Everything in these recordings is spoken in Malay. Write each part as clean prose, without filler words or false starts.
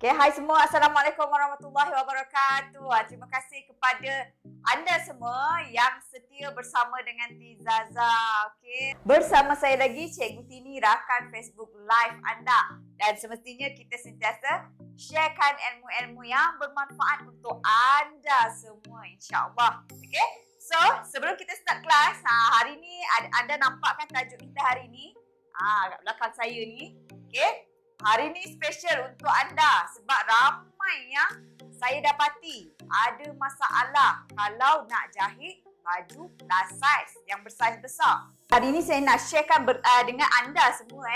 Okay, hai semua. Assalamualaikum warahmatullahi wabarakatuh. Terima kasih kepada anda semua yang setia bersama dengan Tizaza. Okay. Bersama saya lagi, Cikgu Tini, rakan Facebook Live anda. Dan semestinya kita sentiasa sharekan ilmu-ilmu yang bermanfaat untuk anda semua, insyaAllah. Okay. So, sebelum kita start kelas, hari ni anda nampak kan tajuk kita hari ni? Kat belakang saya ni. Okay. Hari ni special untuk anda sebab ramai yang saya dapati ada masalah kalau nak jahit baju plus size yang bersaiz besar. Hari ni saya nak sharekan dengan anda semua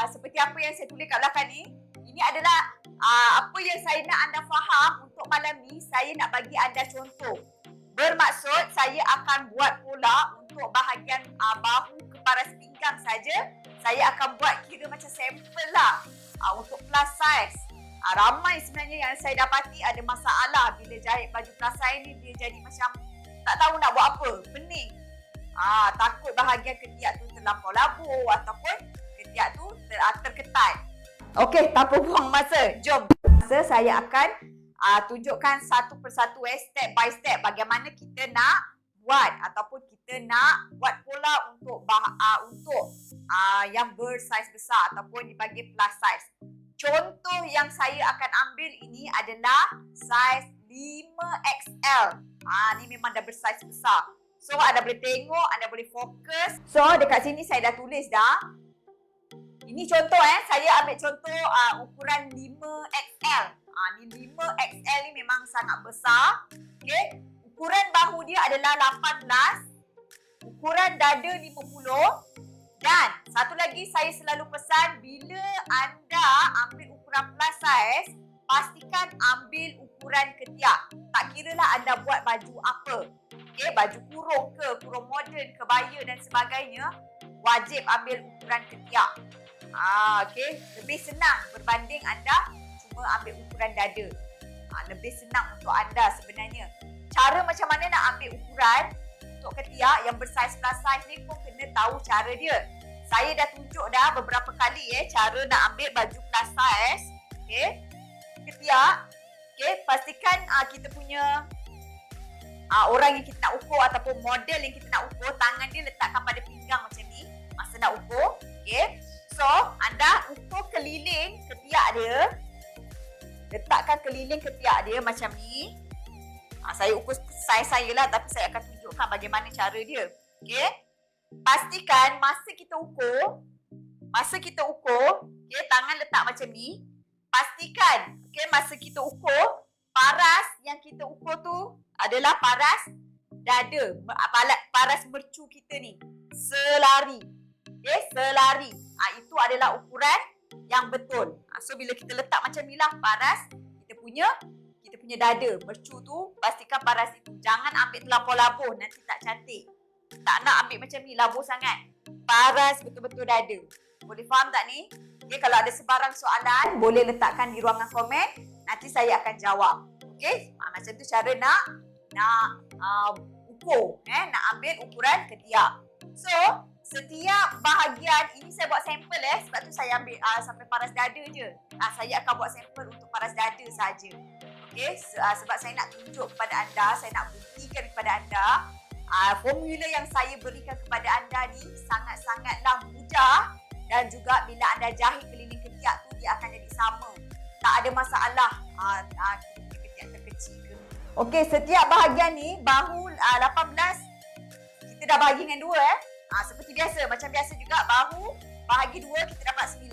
seperti apa yang saya tulis kat belakang ni. Ini adalah apa yang saya nak anda faham untuk malam ni. Saya nak bagi anda contoh. Bermaksud saya akan buat pola untuk bahagian bahu ke paras pinggang saja. Saya akan buat kira macam sampel lah untuk plus size. Ramai sebenarnya yang saya dapati ada masalah bila jahit baju plus size ni, dia jadi macam tak tahu nak buat apa, pening. Takut bahagian ketiak tu terlampau labu ataupun ketiak tu terketat. Okey, tanpa buang masa, jom. Saya akan tunjukkan satu persatu step by step bagaimana kita nak buat ataupun kita nak buat pola untuk yang bersaiz besar ataupun dipanggil plus size. Contoh yang saya akan ambil ini adalah saiz 5XL. Ni memang dah bersaiz besar. So anda boleh tengok, anda boleh fokus. So dekat sini saya dah tulis dah. Ini contoh saya ambil contoh ukuran 5XL. Ni 5XL ni memang sangat besar. Okay. Ukuran bahu dia adalah 18, ukuran dada 50 dan satu lagi saya selalu pesan bila anda ambil ukuran plus size, pastikan ambil ukuran ketiak. Tak kiralah anda buat baju apa. Okay, baju kurung ke, kurung moden, kebaya dan sebagainya, wajib ambil ukuran ketiak. Okay, lebih senang berbanding anda cuma ambil ukuran dada. Lebih senang untuk anda sebenarnya. Cara macam mana nak ambil ukuran untuk ketiak yang bersaiz plus size ni pun kena tahu cara dia. Saya dah tunjuk dah beberapa kali cara nak ambil baju plus size. Okay. Ketiak. Okay. Pastikan kita punya orang yang kita nak ukur ataupun model yang kita nak ukur, tangan dia letakkan pada pinggang macam ni masa nak ukur. Okay. So, anda ukur keliling ketiak dia. Letakkan keliling ketiak dia macam ni. Saya ukur saiz saya lah, tapi saya akan tunjukkan bagaimana cara dia. Okay. Pastikan masa kita ukur, okay, tangan letak macam ni. Pastikan, okay, masa kita ukur, paras yang kita ukur tu adalah paras dada, paras mercu kita ni. Selari. Okay, selari. Itu adalah ukuran yang betul. So, bila kita letak macam ni lah paras, kita punya dada, mercu tu, pastikan paras itu. Jangan ambil terlampau labuh, nanti tak cantik. Tak nak ambil macam ni, labuh sangat. Paras betul-betul dada. Boleh faham tak ni? Okay, kalau ada sebarang soalan, boleh letakkan di ruangan komen. Nanti saya akan jawab. Okay? Macam tu cara nak ukur. Nak ambil ukuran ketiak. So, setiap bahagian, ini saya buat sampel sebab tu saya ambil sampai paras dada je. Saya akan buat sampel untuk paras dada saja. Okay, sebab saya nak tunjuk kepada anda, saya nak buktikan kepada anda formula yang saya berikan kepada anda ni sangat-sangatlah mudah dan juga bila anda jahit keliling ketiak tu dia akan jadi sama. Tak ada masalah ketiak terkecil ke. Okey, setiap bahagian ni bahu 18 kita dah bahagi dengan 2 seperti biasa, macam biasa juga bahu bahagi 2 kita dapat 9.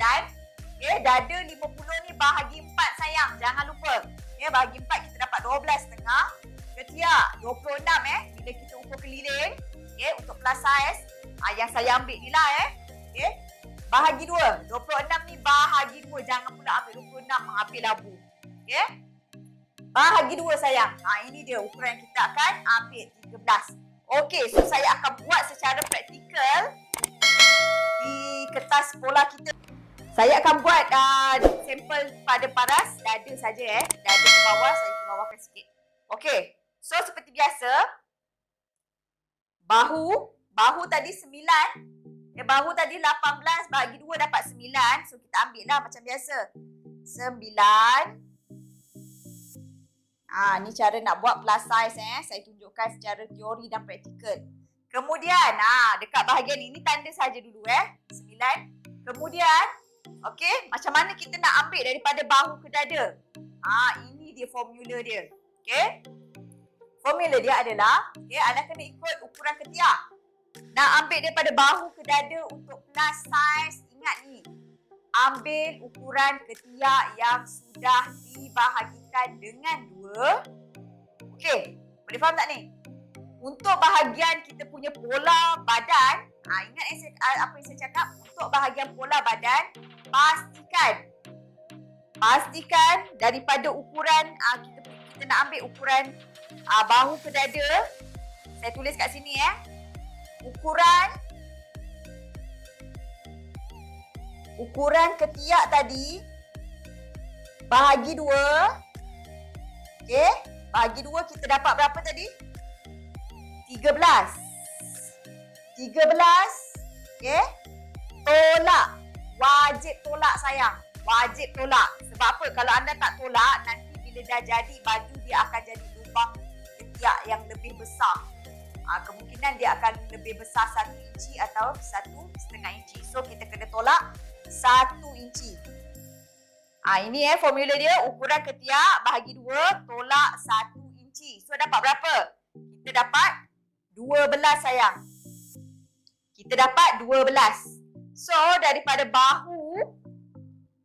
Okey, dada 50 ni bahagi 4 sayang, jangan lupa. Okay, bahagi 4 kita dapat 12,5. Ketiak 26 bila kita ukur keliling. Okay, untuk plus size yang saya ambil ni lah okay. Bahagi 2. 26 ni bahagi 2. Jangan pula ambil 26 mengambil labu. Okay. Bahagi 2 sayang. Ini dia ukuran yang kita akan ambil 13. Okay, so saya akan buat secara praktikal di kertas pola kita. Saya akan buat sampel pada paras dada saja Dada ke bawah, saya ke bawahkan sikit. Okey. So seperti biasa, bahu tadi 9. Bahu tadi 18 bahagi 2 dapat 9. So kita ambil lah macam biasa. Ni cara nak buat plus size Saya tunjukkan secara teori dan praktikal. Kemudian, dekat bahagian ini tanda saja dulu 9. Kemudian, okey, macam mana kita nak ambil daripada bahu ke dada? Ini dia formula dia. Okey. Formula dia adalah, anda kena ikut ukuran ketiak. Nak ambil daripada bahu ke dada untuk plus size, ingat ni. Ambil ukuran ketiak yang sudah dibahagikan dengan 2. Okey, boleh faham tak ni? Untuk bahagian kita punya pola badan, ingat apa yang saya cakap? Untuk bahagian pola badan, pastikan daripada ukuran, kita nak ambil ukuran bahu ke dada. Saya tulis kat sini Ukuran ketiak tadi bahagi 2. Okey, bahagi 2 kita dapat berapa tadi? 13. Okey. Tolak. Wajib tolak sayang. Wajib tolak. Sebab apa? Kalau anda tak tolak, nanti bila dah jadi baju dia akan jadi lubang ketiak yang lebih besar. Kemungkinan dia akan lebih besar 1 inci atau 1,5 inci. So kita kena tolak 1 inci. Ini formula dia, ukuran ketiak bahagi 2 tolak 1 inci. So dapat berapa? Kita dapat 12 sayang. Kita dapat 12. So daripada bahu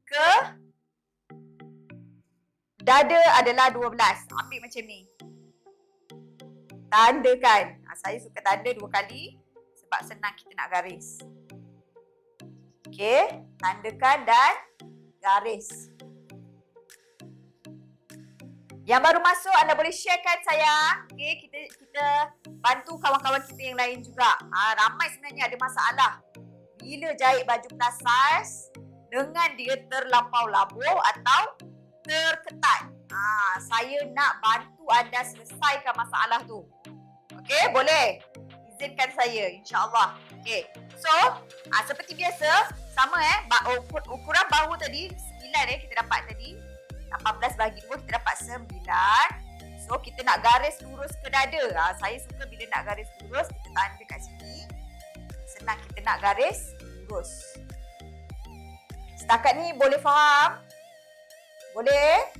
ke dada adalah 12. Ambil macam ni. Tandakan. Saya suka tanda 2 kali sebab senang kita nak garis. Okey, tandakan dan garis. Yang baru masuk anda boleh sharekan sayang. Okey, kita bantu kawan-kawan kita yang lain juga. Ramai sebenarnya ada masalah bila jahit baju plus size dengan dia terlampau labuh atau terketat. Saya nak bantu anda selesaikan masalah tu. Okey, boleh? Izinkan saya, insya-Allah. Okey. So, seperti biasa, sama ukuran bahu tadi 9 kita dapat tadi. 18 bahagi 2 kita dapat 9. So, kita nak garis lurus ke dada. Saya suka bila nak garis lurus, kita tanda kat sini. Senang kita nak garis lurus. Setakat ni boleh faham? Boleh?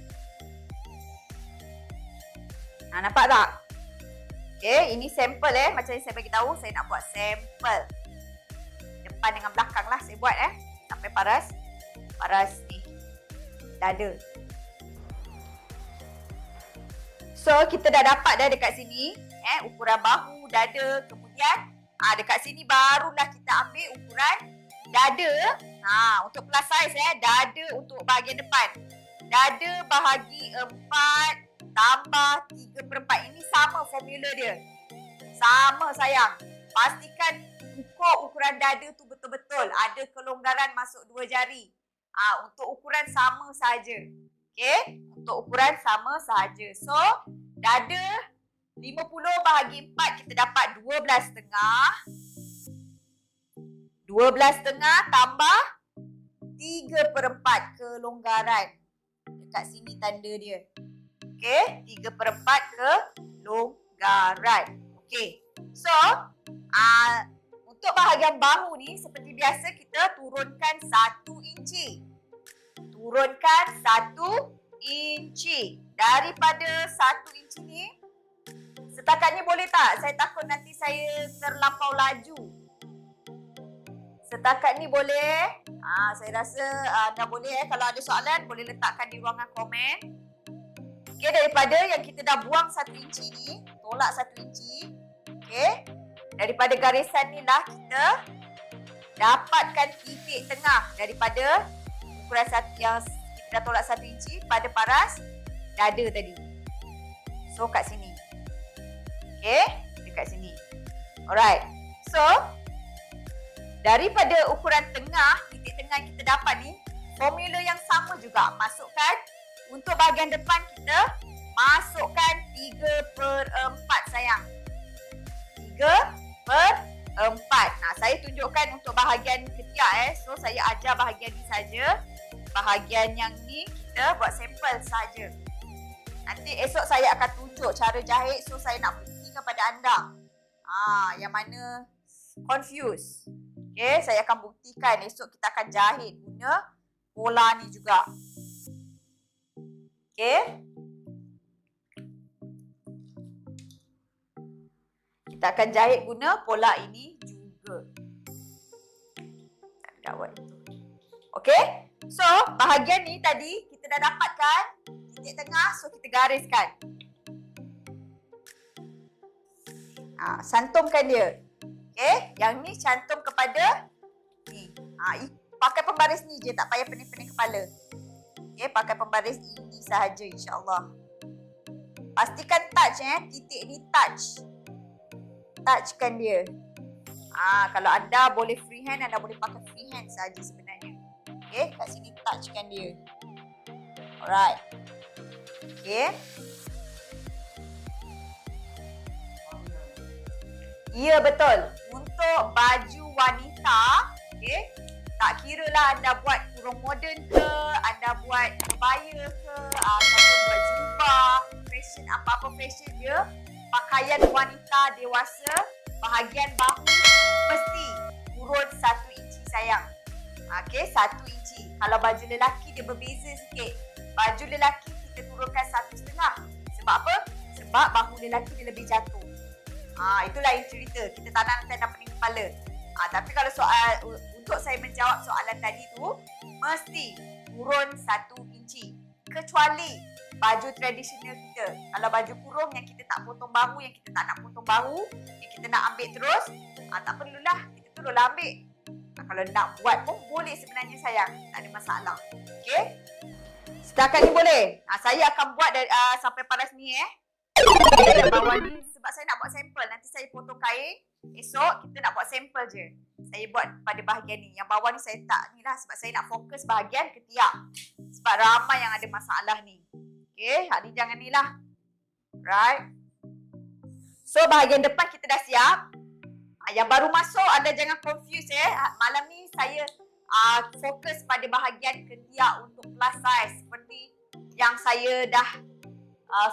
Nampak tak? Okay, ini sampel macam yang saya bagi tahu, saya nak buat sampel. Depan dengan belakang lah saya buat sampai paras ni dada. So kita dah dapat dah dekat sini ukuran bahu, dada, kemudian dekat sini barulah kita ambil ukuran dada. Untuk plus size dada untuk bahagian depan. Dada bahagi 4 tambah 3/4. Ini sama formula dia. Sama sayang. Pastikan ukur ukuran dada tu betul-betul. Ada kelonggaran masuk 2 jari. Untuk ukuran sama saja. Okey? Untuk ukuran sama saja. So, dada 50 bahagi 4 kita dapat 12,5. 12,5 tambah 3/4 kelonggaran. Dekat sini tanda dia. Okey, 3/4 kelonggaran. Okey. So, untuk bahagian bahu ni seperti biasa kita turunkan 1 inci. Turunkan 1 inci. Daripada 1 inci ni, setakat ni boleh tak? Saya takut nanti saya terlampau laju. Setakat ni boleh? Saya rasa anda boleh kalau ada soalan boleh letakkan di ruangan komen. Okey, daripada yang kita dah buang 1 inci ni, tolak 1 inci. Okey. Daripada garisan ni lah kita dapatkan titik tengah daripada ukuran yang kita dah tolak 1 inci pada paras dada tadi. So kat sini. Okey, dekat sini. Alright. So daripada ukuran tengah, titik tengah yang kita dapat ni, formula yang sama juga. Masukkan untuk bahagian depan kita, masukkan 3/4 sayang. 3/4. Saya tunjukkan untuk bahagian ketiak So saya ajar bahagian ni saja. bahagian yang ni kita buat sampel saja. Nanti esok saya akan tunjuk cara jahit, so saya nak buktikan pada anda. Yang mana confuse. Okay, saya akan buktikan. Esok kita akan jahit guna pola ni juga. Okay. Kita akan jahit guna pola ini juga. Tak buat itu. Okay. So, bahagian ni tadi kita dah dapatkan titik tengah, so kita gariskan. Cantumkan dia. Okay. Yang ni cantum kepada ni. Pakai pembaris ni je, tak payah pening-pening kepala. Okay, pakai pembaris ini sahaja insya-Allah. Pastikan touch titik ni touch. Touchkan dia. Kalau anda boleh freehand, anda boleh pakai freehand saja sebenarnya. Okay, kat sini touchkan dia. Alright. Okay. Ya, betul. Untuk baju wanita, okay, tak kira lah anda buat kurung moden ke, anda buat kebaya ke, ataupun buat jubah, fashion, apa-apa fashion dia, pakaian wanita dewasa, bahagian bahu mesti turun 1 inci sayang. Okay, 1 inci. Kalau baju lelaki dia berbeza sikit. Baju lelaki kita turunkan 1,5. Sebab apa? Sebab bahu lelaki dia lebih jatuh. Itulah yang cerita. Kita tak nak pening kepala. Tapi kalau untuk saya menjawab soalan tadi tu, mesti turun 1 inci. Kecuali baju tradisional kita. Kalau baju kurung yang kita tak potong bahu, yang kita tak nak potong bahu, yang kita nak ambil terus, tak perlulah. Kita teruslah ambil. Kalau nak buat pun boleh sebenarnya sayang. Tak ada masalah. Okay? Setakat ni boleh. Saya akan buat sampai paras ni Okay, bawah ni sebab saya nak buat sampel. Nanti saya potong kain. Esok kita nak buat sampel je. Saya buat pada bahagian ni. Yang bawah ni saya tak ni lah sebab saya nak fokus bahagian ketiak. Sebab ramai yang ada masalah ni. Okay, ni jangan ni lah. Right. So bahagian depan kita dah siap. Yang baru masuk anda jangan confuse Malam ni saya fokus pada bahagian ketiak untuk plus size. Seperti yang saya dah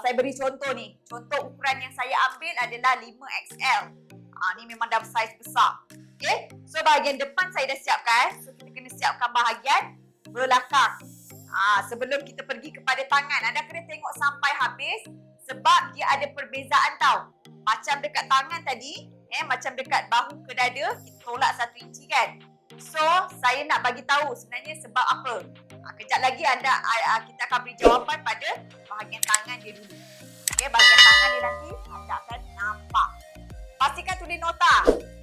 saya beri contoh ni. Contoh ukuran yang saya ambil adalah 5XL. Ni memang dah size besar. Okay. So bahagian depan saya dah siapkan. So kita kena siapkan bahagian belakang. Sebelum kita pergi kepada tangan, anda kena tengok sampai habis. Sebab dia ada perbezaan tau. Macam dekat tangan tadi, macam dekat bahu ke dada, kita tolak 1 inci kan. So saya nak bagi tahu sebenarnya sebab apa. Kejap lagi kita akan beri jawapan pada bahagian tangan dia dulu. Okay, bahagian tangan dia nanti anda akan nampak. Pastikan tulis nota.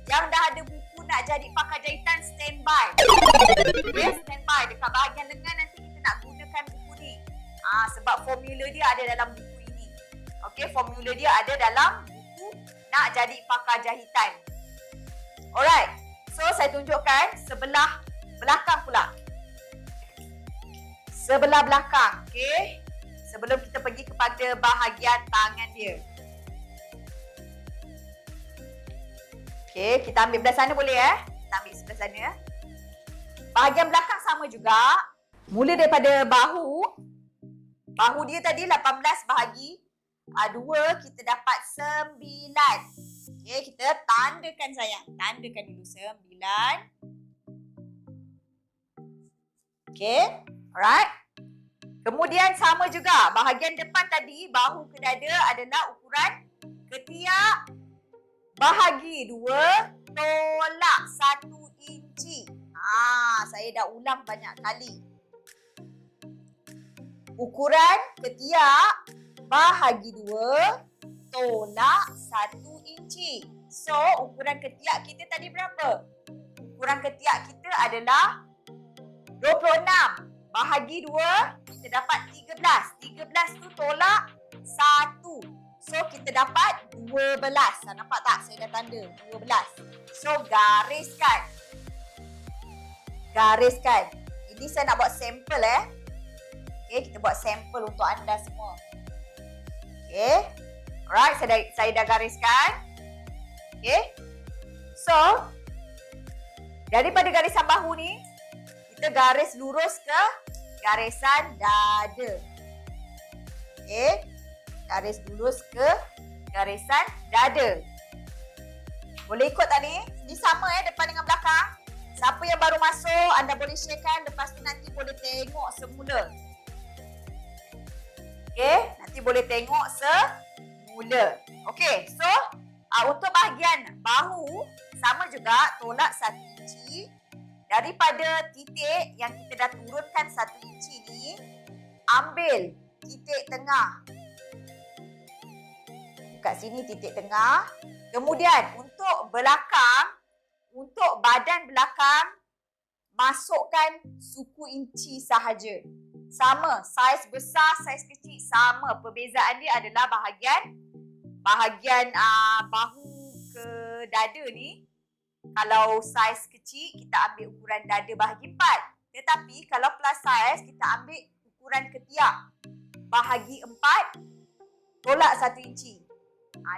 Yang dah ada buku nak jadi pakar jahitan, standby. Okay, standby. Dekat bahagian lengan nanti kita nak gunakan buku ni. Sebab formula dia ada dalam buku ini. Okay, formula dia ada dalam buku nak jadi pakar jahitan. Alright. So saya tunjukkan sebelah belakang pula. Sebelah belakang, okay. Sebelum kita pergi kepada bahagian tangan dia. Okay, kita ambil belah sana boleh Kita ambil sebelah sana Bahagian belakang sama juga. Mula daripada bahu. Bahu dia tadi 18 bahagi 2, kita dapat 9. Okay, kita tandakan sayang. Tandakan dulu 9. Okay. Alright. Kemudian sama juga. Bahagian depan tadi, bahu ke dada adalah ukuran ketiak bahagi 2 tolak 1 inci. Saya dah ulang banyak kali. Ukuran ketiak bahagi 2 tolak 1 inci. So, ukuran ketiak kita tadi berapa? Ukuran ketiak kita adalah 26. Bahagi 2, kita dapat 13. 13 tu tolak 1. So, kita dapat 12. Nampak tak? Saya dah tanda 12. So, gariskan. Gariskan. Ini saya nak buat sampel Okay, kita buat sampel untuk anda semua. Okay. Alright, saya dah gariskan. Okay. So, daripada garisan bahu ni, kita garis lurus ke garisan dada. Okey. Garis lurus ke garisan dada. Boleh ikut tak ni? Ni sama depan dengan belakang. Siapa yang baru masuk, anda boleh sharekan. Lepas tu nanti boleh tengok semula. Okey, nanti boleh tengok semula. Okey, so untuk bahagian bahu, sama juga tolak 1 inci. Daripada titik yang kita dah turunkan 1 inci ni, ambil titik tengah. Kat sini titik tengah. Kemudian untuk belakang, untuk badan belakang, masukkan suku inci sahaja. Sama, saiz besar, saiz kecil sama. Perbezaan dia adalah bahagian bahu ke dada ni. Kalau saiz kecil, kita ambil ukuran dada bahagi 4. Tetapi kalau plus saiz, kita ambil ukuran ketiak bahagi 4, tolak 1 inci.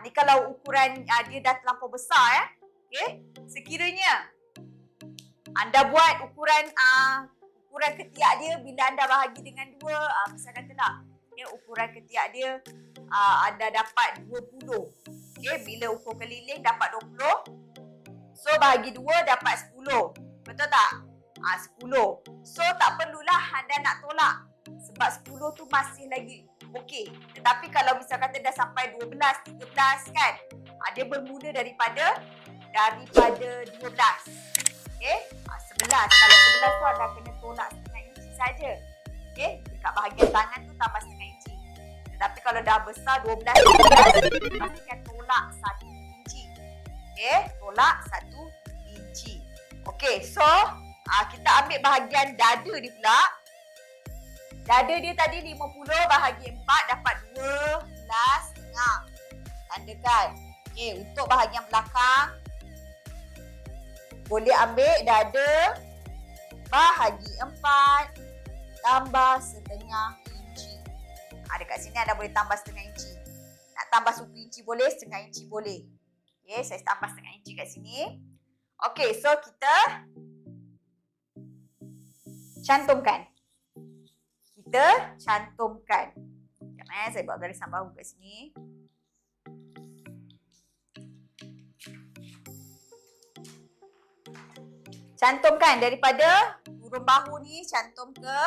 Ni kalau ukuran dia dah terlampau besar. Okay. Sekiranya anda buat ukuran ketiak dia bila anda bahagi dengan 2, misalkan katalah ukuran ketiak dia anda dapat 20. Okay. Bila ukur keliling dapat 20. So bahagi 2 dapat 10. Betul tak? 10. So tak perlulah anda nak tolak. Sebab 10 tu masih lagi okey. Tetapi kalau misal kata dah sampai 12, 13 kan, dia bermula daripada 12. Okey? 11. Kalau 11 tu anda kena tolak setengah inci saja. Okey? Dekat bahagian tangan tu tambah setengah inci. Tetapi kalau dah besar 12, 13, pastikan tolak 1 inci. Okey? Tolak 1 inci. Okey, so kita ambil bahagian dada ni pula. Dada dia tadi 50 bahagi 4 dapat 12.5. Tandakan. Okey, untuk bahagian belakang boleh ambil dada bahagi 4 tambah setengah inci. Dekat sini anda boleh tambah setengah inci. Nak tambah suku inci boleh, setengah inci boleh. Okey, saya tambah setengah inci kat sini. Okey, so kita cantumkan. Sekejap saya buat garisan bahu kat sini. Cantumkan daripada turun bahu ni, cantum ke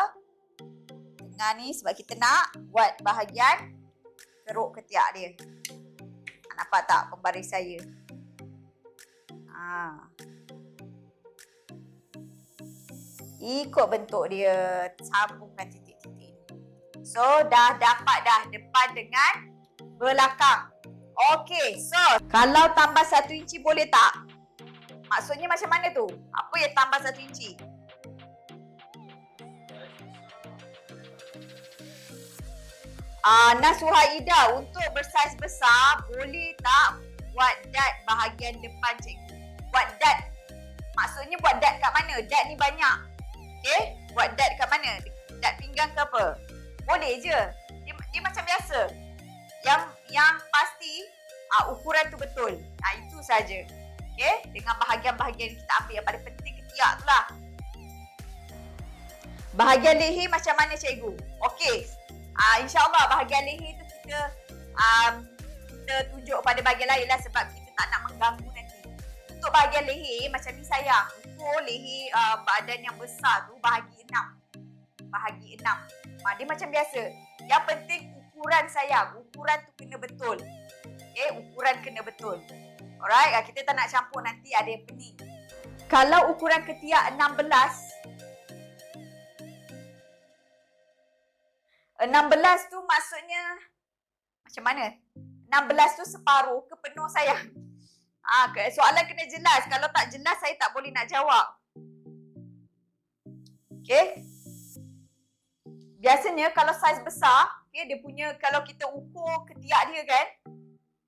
tengah ni sebab kita nak buat bahagian keruk ketiak dia. Nampak tak pembaris saya? Ikut bentuk dia, sambungkan titik-titik ni. So, dah dapat dah depan dengan belakang. Okey, so kalau tambah 1 inci boleh tak? Maksudnya macam mana tu? Apa yang tambah 1 inci? Nasuhaida, untuk bersaiz besar, boleh tak buat dot bahagian depan cikgu? Buat dot. Maksudnya buat dot kat mana? Dot ni banyak. Okay? Buat dot kat mana? Dot pinggang ke apa? Boleh je. Dia macam biasa. Yang pasti ukuran tu betul. Itu saja. Okay? Dengan bahagian-bahagian kita ambil yang paling penting ketiak tu lah. Bahagian leher macam mana cikgu? Okey. InsyaAllah bahagian leher tu kita tunjuk pada bahagian lain lah sebab kita tak nak mengganggu nanti. Untuk bahagian leher macam ni sayang. Ukur leher badan yang besar tu bahagi 6. Bahagi 6. Dia macam biasa. Yang penting ukuran sayang. Ukuran tu kena betul. Okay, ukuran kena betul. Alright, kita tak nak campur nanti ada yang pening. Kalau ukuran ketiak 16 tu maksudnya macam mana? 16 tu separuh ke penuh sayang? Soalan kena jelas. Kalau tak jelas saya tak boleh nak jawab. Okay. Biasanya kalau saiz besar, okay, dia punya kalau kita ukur ketiak dia kan,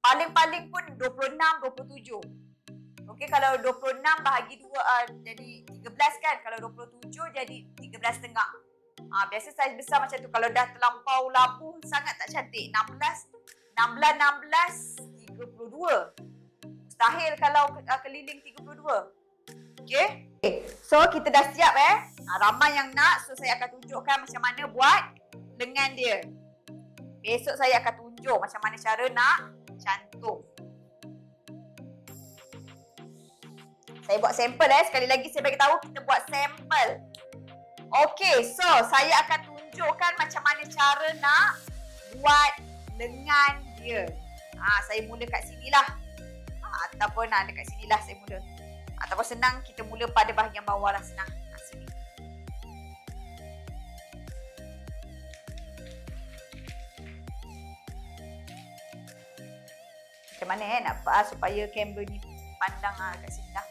paling-paling pun 26, 27. Okey, kalau 26 bahagi 2 jadi 13 kan. Kalau 27 jadi 13.5. Biasa saiz besar macam tu. Kalau dah terlampau labuh sangat tak cantik. 16, 32. Mustahil kalau keliling 32. Okey. Okay, so kita dah siap ramai yang nak, so saya akan tunjukkan macam mana buat lengan dia. Besok saya akan tunjuk macam mana cara nak cantum. Saya buat sampel sekali lagi saya bagi tahu kita buat sampel. Okay, so saya akan tunjukkan macam mana cara nak buat lengan dia. Saya mula kat sinilah. Ataupun dekat sinilah saya mula. Ataupun senang kita mula pada bahagian bawah lah, senang. Sini. Macam mana nak supaya kamera ni pandang kat sini lah.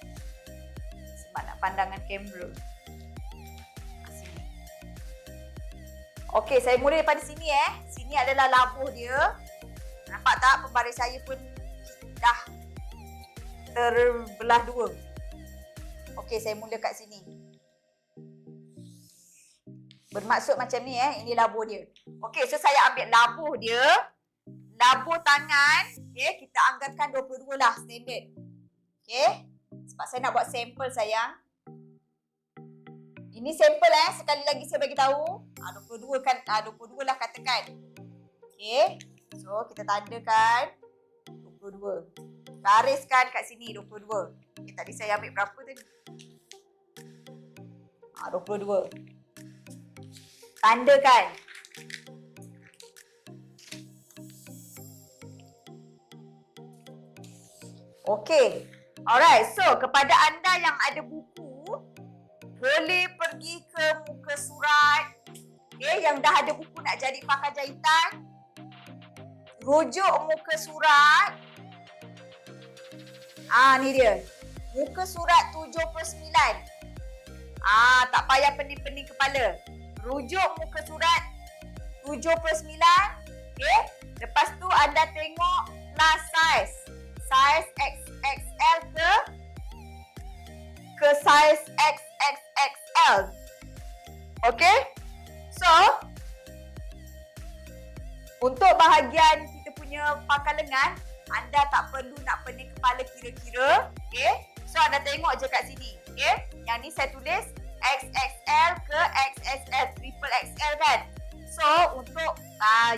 Sebab nak pandangan kamera. Sini. Okey, saya mula daripada sini Sini adalah labuh dia. Nampak tak pembaris saya pun dah terbelah dua. Okey, saya mula kat sini. Bermaksud macam ni ini labuh dia. Okey, so saya ambil labuh dia. Labuh tangan, kita anggarkan 22 lah standard. Okey. Sebab saya nak buat sampel sayang. Ini sampel sekali lagi saya bagi tahu. 22 kan 22 lah katakan. Okey. So kita tandakan 22. Gariskan kat sini 22. Okay, tadi saya ambil berapa tadi? 22. Tandakan. Okey. Alright, so kepada anda yang ada buku, boleh pergi ke muka surat. Yang dah ada buku nak jadi pakar jahitan, rujuk muka surat. Ni dia. Muka surat 79. Tak payah pening-pening kepala. Rujuk muka surat 79. Okay. Lepas tu anda tengok plus size. Size XXL ke size XXXL. Okay. So, untuk bahagian kita punya pangkal lengan, anda tak perlu nak pening kepala kira-kira. Okay. So, anda tengok je kat sini. Okay. Yang ni saya tulis XXL ke XXL, triple XL kan. So, untuk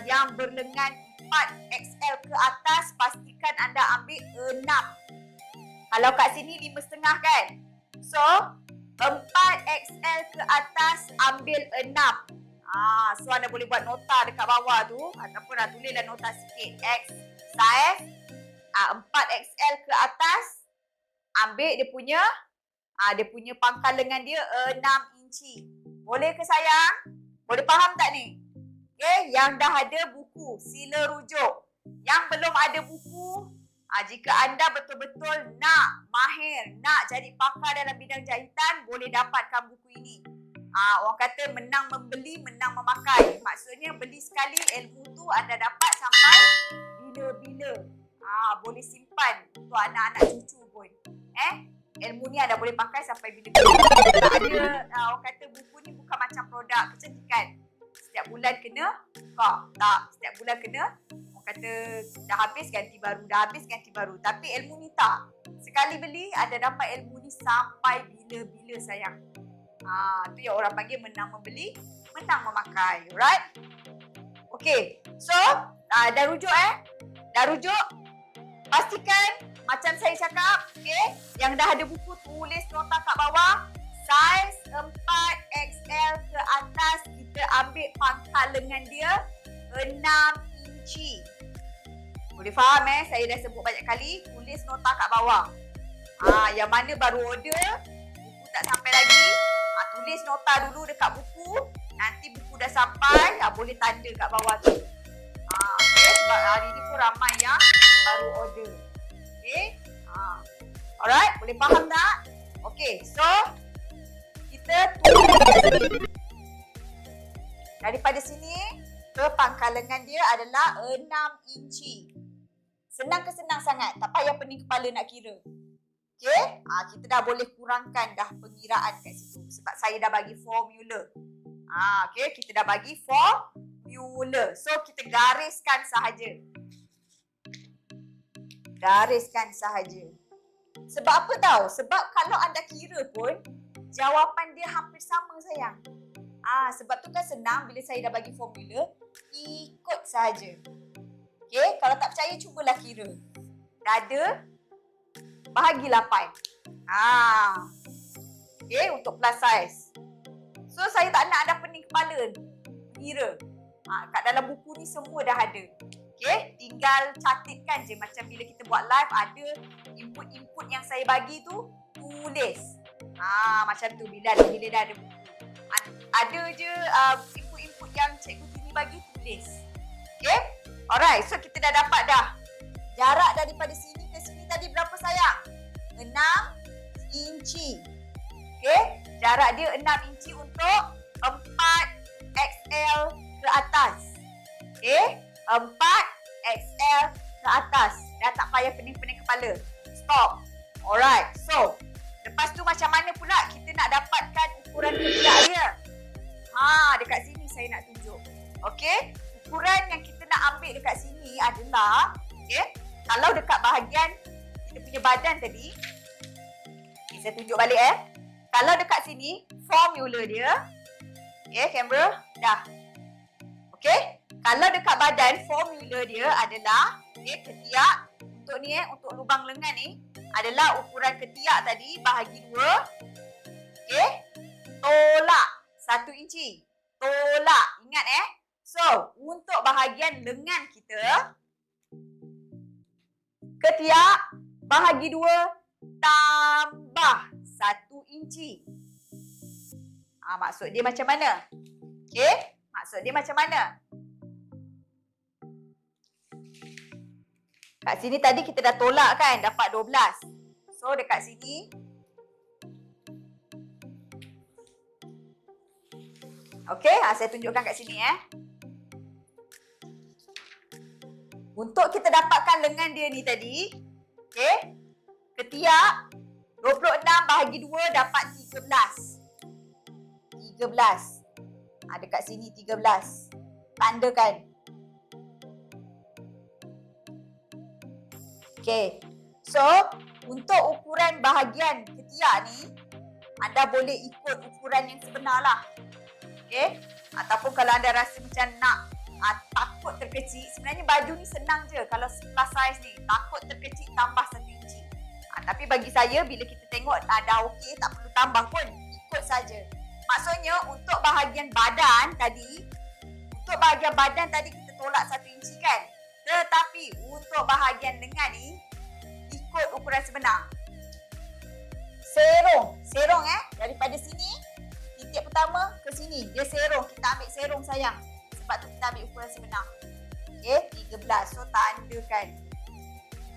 yang berlengan 4XL ke atas, pastikan anda ambil 6. Kalau kat sini 5,5 kan. So, 4XL ke atas ambil 6. So anda boleh buat nota dekat bawah tu ataupun tulislah nota sikit. X size 4XL ke atas ambil dia punya pangkal lengan dia 6 inci. Boleh ke sayang? Boleh faham tak ni? Okay, yang dah ada buku sila rujuk. Yang belum ada buku, jika anda betul-betul nak mahir, nak jadi pakar dalam bidang jahitan, boleh dapatkan buku ini. Orang kata menang membeli, menang memakai. Maksudnya beli sekali ilmu tu anda dapat sampai bila-bila. Boleh simpan untuk anak-anak cucu pun. Ilmu ni anda boleh pakai sampai bila-bila. Tak ada, orang kata buku ni bukan macam produk kecantikan. Setiap bulan kena buka. Tak, setiap bulan kena, orang kata dah habis ganti baru, dah habis ganti baru. Tapi ilmu ni tak. Sekali beli, anda dapat ilmu ni sampai bila-bila sayang. Tu yang orang panggil menang membeli, menang memakai. Alright? Okay. So, dah rujuk Dah rujuk. Pastikan macam saya cakap, okay, yang dah ada buku tulis nota kat bawah. Saiz 4XL ke atas, kita ambil pangkal lengan dia 6 inci. Boleh faham saya dah sebut banyak kali. Tulis nota kat bawah. Yang mana baru order, buku tak sampai lagi, tulis nota dulu dekat buku. Nanti buku dah sampai, boleh tanda kat bawah tu. Okay, sebab hari ni pun ramai yang baru order. Okay. Alright, boleh faham tak? Okay, so kita tulis daripada sini ke pangkal lengan dia adalah 6 inci. Senang ke senang sangat, tak payah pening kepala nak kira. Okay, kita dah boleh kurangkan dah pengiraan kat situ sebab saya dah bagi formula. Okay, kita dah bagi formula. So, kita gariskan sahaja. Gariskan sahaja. Sebab apa tahu? Sebab kalau anda kira pun, jawapan dia hampir sama sayang. Sebab tu kan senang bila saya dah bagi formula, ikut saja. Okey, kalau tak percaya cubalah kira. Dah ada, bahagi 8. Okey, untuk plus size. So saya tak nak ada pening kepala kira. Kat dalam buku ni semua dah ada. Okey, tinggal catatkan je macam bila kita buat live ada input-input yang saya bagi tu tulis. Macam tu bila dah ada buku. Ada je input-input yang Cikgu Tini bagi tulis. Okey? Alright, so kita dah dapat dah. Jarak daripada sini ke sini tadi berapa sayang? 6 inci. Okey? Jarak dia 6 inci untuk 4XL ke atas. Okey? 4XL ke atas. Dah tak payah pening-pening kepala. Stop. Alright, so lepas tu macam mana pula kita nak dapatkan ukuran ketiak dia? Dekat sini saya nak tunjuk. Okey? Ukuran yang kita nak ambil dekat sini adalah, okey, kalau dekat bahagian kita punya badan tadi, saya tunjuk balik Kalau dekat sini formula dia, okey, kamera dah. Okey? Kalau dekat badan formula dia adalah, okey, ketiak untuk ni untuk lubang lengan ni adalah ukuran ketiak tadi bahagi 2. Okey? Tolak 1 inci. Tolak. Ingat So, untuk bahagian lengan kita, ketiak bahagi 2 tambah 1 inci. Maksud dia macam mana? Okey? Maksud dia macam mana? Kat sini tadi kita dah tolak kan, dapat 12. So, dekat sini, okey, saya tunjukkan kat sini Untuk kita dapatkan lengan dia ni tadi, okey, ketiak 26 bahagi 2 dapat 13. 13. Dekat sini 13. Tandakan. Okey. So, untuk ukuran bahagian ketiak ni, anda boleh ikut ukuran yang sebenar lah. Okey? Ataupun kalau anda rasa macam nak takut terkecil, sebenarnya baju ni senang je. Kalau plus size ni, takut terkecil tambah 1 inci. Tapi bagi saya, bila kita tengok dah okey, tak perlu tambah pun. Ikut saja. Maksudnya, untuk bahagian badan tadi, kita tolak 1 inci kan? Tetapi, untuk bahagian lengan ni, ikut ukuran sebenar. Serong daripada sini, titik pertama ke sini. Dia serong. Kita ambil serong sayang. Sebab tu kita ambil ukuran sebenar. Okey, 13. So, tandakan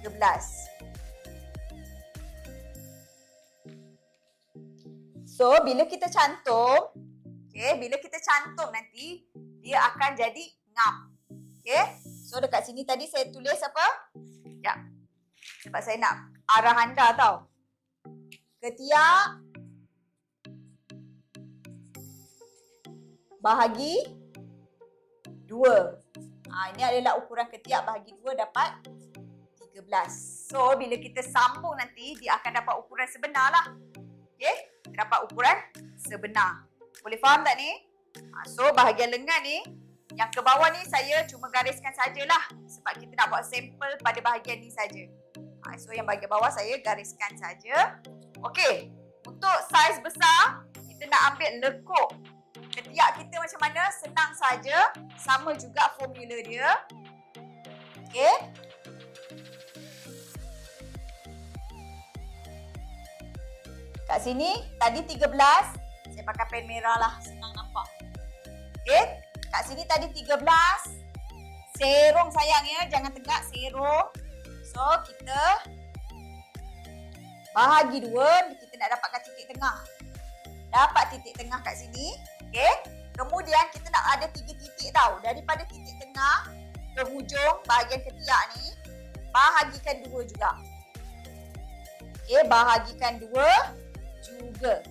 13. So, bila kita cantum, nanti, dia akan jadi ngam. Okey, so dekat sini tadi saya tulis apa? Sekejap. Sebab saya nak arah anda tau. Ketiak bahagi 2. Ini adalah ukuran ketiak bahagi 2 dapat 13. So, bila kita sambung nanti, dia akan dapat ukuran sebenar lah. Okey, dapat ukuran sebenar. Boleh faham tak ni? So, bahagian lengan ni, yang ke bawah ni saya cuma gariskan sajalah. Sebab kita nak buat sampel pada bahagian ni saja. So, yang bahagian bawah saya gariskan saja. Okey, untuk saiz besar, kita nak ambil lekuk ketiak kita macam mana? Senang saja. Sama juga formula dia. Okey. Kat sini, tadi 13. Saya pakai pen merah lah. Senang nampak. Okey. Kat sini tadi 13. Serong sayang ya. Jangan tegak, serong. So, kita bahagi 2. Kita nak dapatkan titik tengah. Dapat titik tengah kat sini. Okey. Kemudian, kita nak ada 3 titik tau. Daripada titik tengah ke hujung bahagian ketiak ni, bahagikan 2 juga. Okey, bahagikan 2 juga.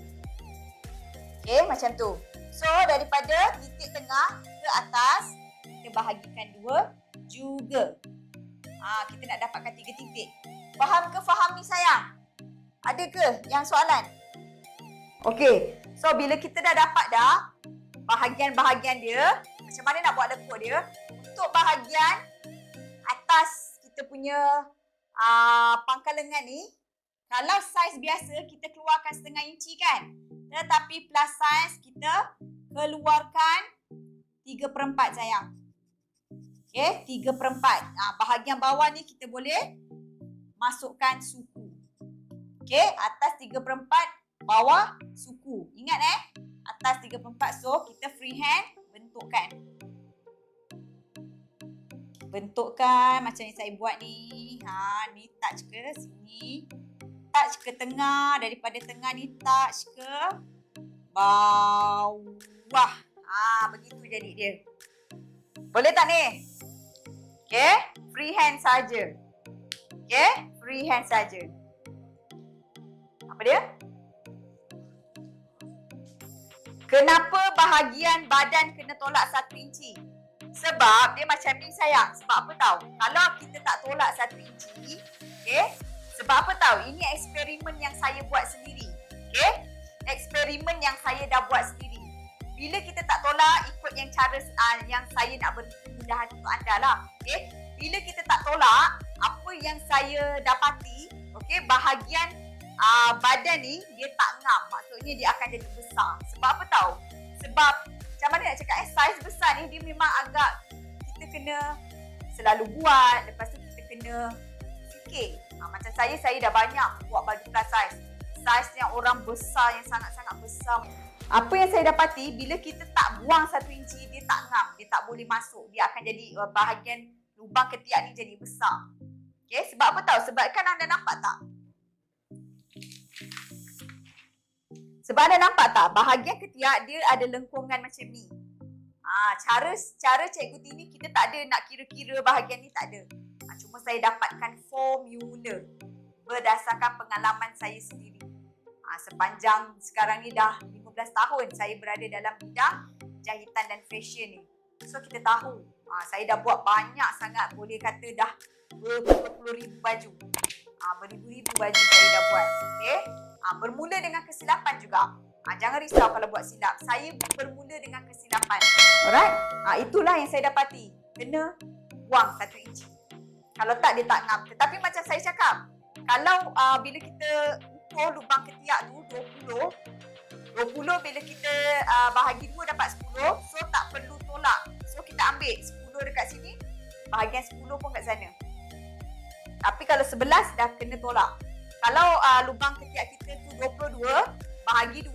Okey, macam tu. So, daripada titik tengah ke atas, kita bahagikan 2 juga. Kita nak dapatkan 3 titik. Faham ke faham ni sayang? Ada ke yang soalan? Okey. So, bila kita dah dapat dah bahagian-bahagian dia, macam mana nak buat lekuk dia? Untuk bahagian atas kita punya pangkal lengan ni, kalau saiz biasa kita keluarkan 1/2 inci kan? Tetapi plus saiz kita keluarkan 3/4 sayang. Okey, 3/4. Bahagian bawah ni kita boleh masukkan suku. Okey, atas 3/4, bawah suku. Ingat atas 3/4, so kita freehand bentukkan. Bentukkan macam yang saya buat ni. Ni touch ke sini. Touch ke tengah, daripada tengah ni touch ke bawah. Begitu jadi dia. Boleh tak ni? Okey, freehand saja. Okey, freehand saja. Apa dia? Kenapa bahagian badan kena tolak 1 inci? Sebab dia macam ni sayang. Sebab apa tahu? Kalau kita tak tolak 1 inci, okey? Sebab apa tahu? Ini eksperimen yang saya buat sendiri. Okey? Eksperimen yang saya dah buat sendiri. Bila kita tak tolak, ikut yang cara yang saya nak beri kemudahan untuk anda lah. Okey? Bila kita tak tolak, apa yang saya dapati, okey, bahagian badan ni dia tak ngam. Maksudnya dia akan jadi besar. Sebab apa tahu? Sebab macam mana nak cakap saiz besar ni dia memang agak kita kena selalu buat. Lepas tu kita kena fikir. Macam saya dah banyak buat baju plus saiz. Saiz yang orang besar, yang sangat-sangat besar. Apa yang saya dapati, bila kita tak buang 1 inci, dia tak ngam. Dia tak boleh masuk. Dia akan jadi bahagian lubang ketiak ni jadi besar. Okay? Sebab apa tahu? Sebab kan anda nampak tak? Sebab anda nampak tak? Bahagian ketiak dia ada lengkungan macam ni. Cara Cikgu Tini kita tak ada nak kira-kira bahagian ni, tak ada. Cuma saya dapatkan formula berdasarkan pengalaman saya sendiri. Sepanjang sekarang ni dah 15 tahun saya berada dalam bidang jahitan dan fashion ni. So kita tahu, saya dah buat banyak sangat, boleh kata dah berpuluh-ribu baju. Beribu-ribu baju saya dah buat. Okay? Bermula dengan kesilapan juga. Jangan risau kalau buat silap. Saya bermula dengan kesilapan. Alright? Itulah yang saya dapati. Kena buang 1 inci. Kalau tak, dia tak ngam. Tetapi macam saya cakap, kalau bila kita ukur lubang ketiak tu 20 bila kita bahagi 2 dapat 10, so tak perlu tolak. So kita ambil 10 dekat sini, bahagian 10 pun kat sana. Tapi kalau 11 dah kena tolak. Kalau lubang ketiak kita tu 22, bahagi 2,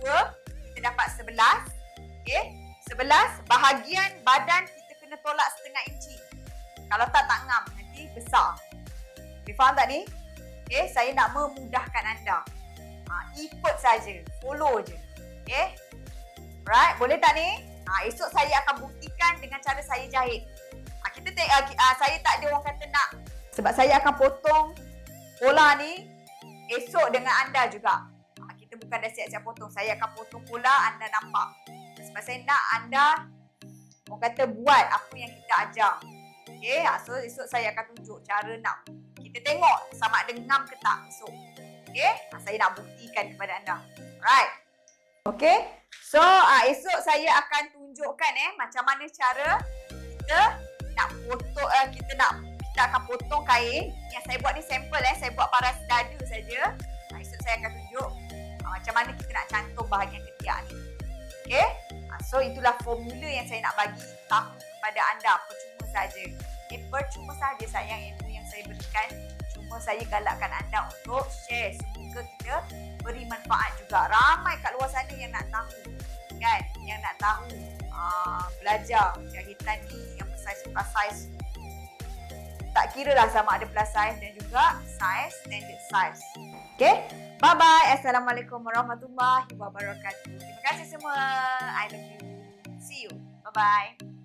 kita dapat 11. Okay? 11, bahagian badan kita kena tolak 1/2 inci. Kalau tak ngam, nanti besar. Okay, faham tak ni? Okay, saya nak memudahkan anda. Ikut saja, follow je. Okay? Right, boleh tak ni? Esok saya akan buktikan dengan cara saya jahit. Saya tak ada orang kata nak. Sebab saya akan potong pola ni esok dengan anda juga. Kita bukan dah siap-siap potong. Saya akan potong pola, anda nampak. Sebab saya nak anda, orang kata, buat apa yang kita ajar. Okay, so esok saya akan tunjuk cara nak. Kita tengok sama ada ngam ke tak esok. Okay, saya nak buktikan kepada anda. Alright. Okay, so esok saya akan tunjukkan macam mana cara kita nak potong, kita akan potong kain. Yang saya buat ni sampel saya buat paras dada saja. Esok saya akan tunjuk macam mana kita nak cantum bahagian ketiak ni. Okay, so itulah formula yang saya nak bagi tahu kepada anda. Percuma saja. Percuma saja sayang ilmu yang saya berikan. Cuma saya galakkan anda untuk share. Semoga kita beri manfaat juga. Ramai kat luar sana yang nak tahu, kan? Yang nak tahu belajar jahitan ni yang plus size. Tak kira lah sama ada plus size dan juga size, standard size. Okay? Bye-bye. Assalamualaikum warahmatullahi wabarakatuh. Terima kasih semua. I love you. See you. Bye-bye.